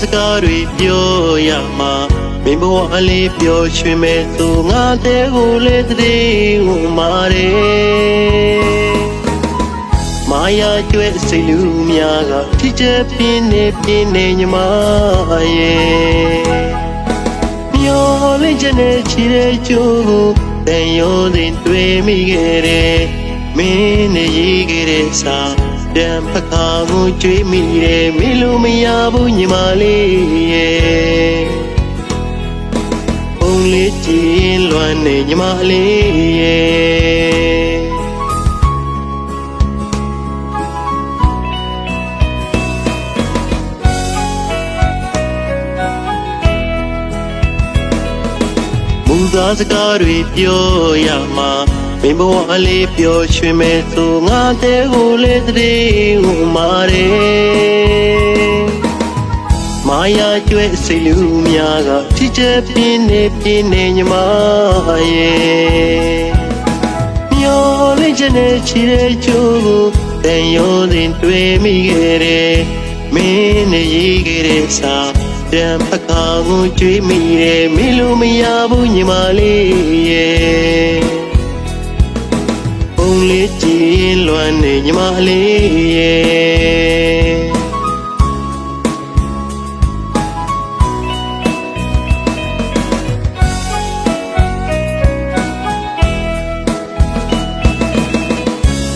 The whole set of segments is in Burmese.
စကားတွေပြောရမှာမင်းဘဝအလေးပျော်ရွှင်မဲ့သူငါတဲ့ကိုလေတည်းဝင်မာတယ်မာယာကျွဲစိတ်လူများကထိချက်ပြင်းနေညီမရဲ့မျောလင့်ချက်နဲ့ချီတဲ့ကျိုးကိုတန်ရုံးတင်တွေ့မိခဲ့တယ်မင်းနဲ့ရေးခဲ့တဲ့စာတံဖခါကိုကြွေးမိတယ်မင်းလိုမရဘူးညီမလေးရဲ့ပုံလေးကြည့်လွမ်းနေညီမလေးရဲ့မူသားစကားတွေပြောရမှာမင်းဘဝအလေးပျော်ရွှင်မဲ့သူငါတဲ့ကိုလေတည်းဝင်မာတယ်မာယာကျွဲစိတ်လူများကထိချက်ပြင်းနေညီမရဲ့မျောလင့်ချက်နဲ့ချီတဲ့ကျိုးကိုတန်ရုံးတင်တွေ့မိခဲ့တယ်မင်းနဲ့ရေးခဲ့တဲ့စာတံဖခါကိုကြွေးမိတယ်မင်းလိုမရဘူးညီမလေးရဲ့ပုံလေးကြည့်လွမ်းနေညီမလေးရဲ့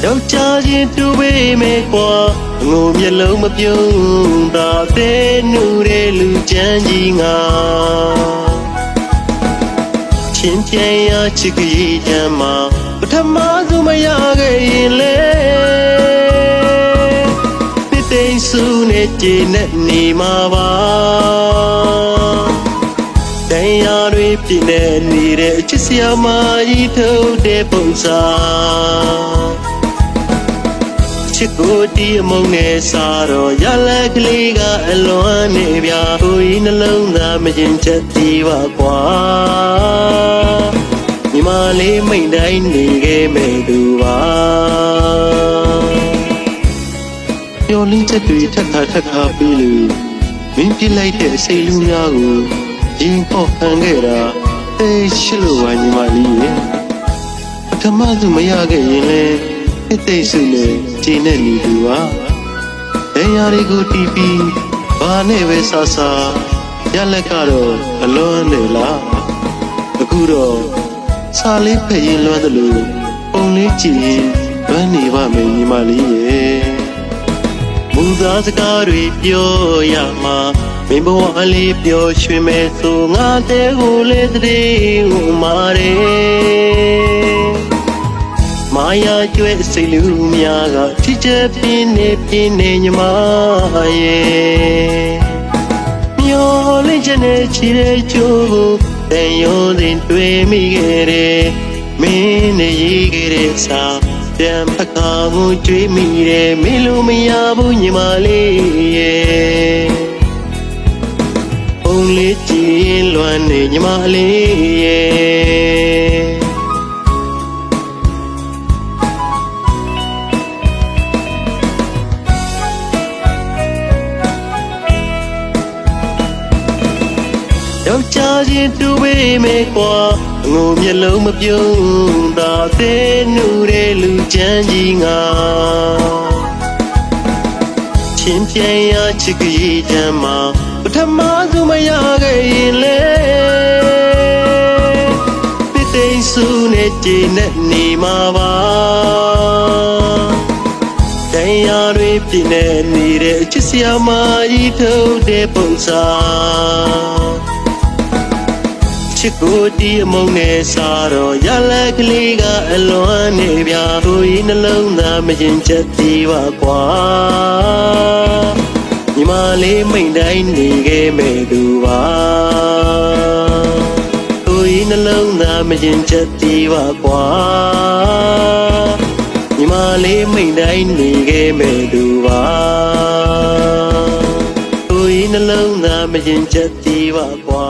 ယောက်ျားချင်းတူပေးမယ်ကွာငိုမျက်လုံးမပြုံးသာတဲ့နူတဲ့လူချမ်းကြီးငါချင်းပြန်ရချစ်ကြီးချမ်းမှာပထမဆုံးမရခဲ့ရင်လေပြစ်သိမ်းစုနဲ့ကြည်နဲ့နေမှာပါတရားတွေပြည့်နေနေတဲ့ချစ်စရာမကြီးထုတ်တဲ့ပုံစံချစ်ကိုတီးအမုံနဲ့စားတော့ရလက်ကလေးကအလွန်နေပြကိုကြီးနှလုံးသားမကျင်ချက်သေးပါကွာညီမလေးမိန်တိုင်းနေခဲ့မဲ့သူပါပျော်လင်းချက်တွေထက်ခါပြီးလို့မင်းပြလိုက်တဲ့စိတ်လူများကိုရင်ပေါက်ခံခဲ့တာသိရှိလို့ပါညီမလေးရဲ့ပထမဆုံးမရခဲ့ရင်လေသိစိတ်နဲ့ကြည်နဲ့နေသူပါတရားတွေကိုတီးပြီးဘာနဲ့ပဲဆဆရလက်ကတော့အလွန်နေလားအခုတော့စာလေးဖက်ရင်လွမ်းတယ်လို့ပုံလေးကြည့်ရင်လွမ်းနေပါမယ်ညီမလေးရဲ့မူသားစကားတွေပြောရမှာမင်းဘဝအလေးပျော်ရွှင်မဲ့သူငါတဲ့ကိုလေတည်းဝင်မာတယ်မာယာကျွဲစိတ်လူများကထိချက်ပြင်းနေညီမရဲ့မျောလင့်ချက်နဲ့ချီတဲ့ကျိုးကိုတန်ရုံးတင်တွေ့မိခဲ့တယ်မင်းနဲ့ရေးခဲ့တဲ့စာတံဖခါကိုကြွေးမိတယ်မင်းလိုမရဘူးညီမလေးရဲ့ပုံလေးကြည့်လွမ်းနေညီမလေးရဲ့ယောက်ျားချင်းတူပေးမယ်ကွာငိုမျက်လုံးမပြုံးသာတဲ့နူတဲ့လူချမ်းကြီးငါချင်းပြန်ရချစ်ကြီးချမ်းမှာပထမဆုံးမရခဲ့ရင်လေပြစ်သိမ်းစုနဲ့ကြည်နဲ့နေမှာပါတရားတွေပြည့်နေနေတဲ့ချစ်စရာမကြီးထုတ်တဲ့ပုံစံချစ်ကိုတီးအမုံနဲ့စားတော့ရလက်ကလေးကအလွန်နေပြကိုကြီးနှလုံးသားမကျင်ချက်သေးပါကွာညီမလေးမိန်တိုင်းနေခဲ့မဲ့သူပါကိုကြီးနှလုံးသားမကျင်ချက်သေးပါကွာညီမလေးမိန်တိုင်းနေခဲ့မဲ့သူပါကိုကြီးနှလုံးသားမကျင်ချက်သေးပါကွာ